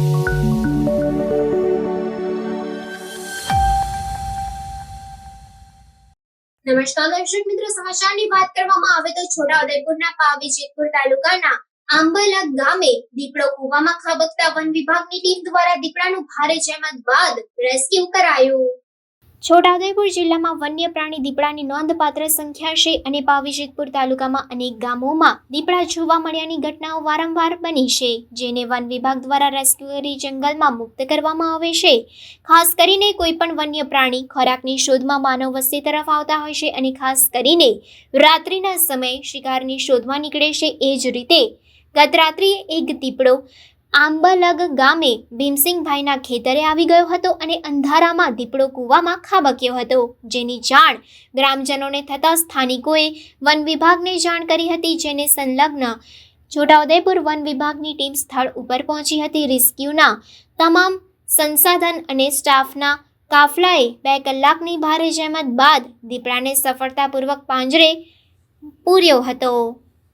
નમસ્કાર દર્શક મિત્રો, સમાચારની વાત કરવામાં આવે તો છોટાઉદેપુરના પાવી જેતપુર તાલુકાના આંબલગ ગામે દીપડો કૂવામાં ખાબકતા વન વિભાગની ટીમ દ્વારા દીપડાનું ભારે જહેમત બાદ રેસ્ક્યુ કરાયું. છોટાઉદેપુર જિલ્લામાં વન્ય પ્રાણી દીપડાની નોંધપાત્ર સંખ્યા છે અને પાવી જેતપુર તાલુકામાં અનેક ગામોમાં દીપડા જોવા મળ્યાની ઘટનાઓ વારંવાર બની છે, જેને વન વિભાગ દ્વારા રેસ્ક્યુ કરી જંગલમાં મુક્ત કરવામાં આવે છે. ખાસ કરીને કોઈ પણ વન્ય પ્રાણી ખોરાકની શોધમાં માનવ વસ્તી તરફ આવતા હોય છે અને ખાસ કરીને રાત્રિના સમયે શિકારની શોધમાં નીકળે છે. એ જ રીતે ગત રાત્રિએ એક દીપડો આંબલગ ગામે ભીમસિંગભાઈના ખેતરે આવી ગયો હતો અને અંધારામાં દીપડો કૂવામાં ખાબક્યો હતો, જેની જાણ ગ્રામજનોને થતાં સ્થાનિકોએ વન વિભાગને જાણ કરી હતી, જેને સંલગ્ન છોટાઉદેપુર વન વિભાગની ટીમ સ્થળ ઉપર પહોંચી હતી. રેસ્ક્યુના તમામ સંસાધન અને સ્ટાફના કાફલાએ 2 કલાકની ભારે જહેમત બાદ દીપડાને સફળતાપૂર્વક પાંજરે પૂર્યો હતો.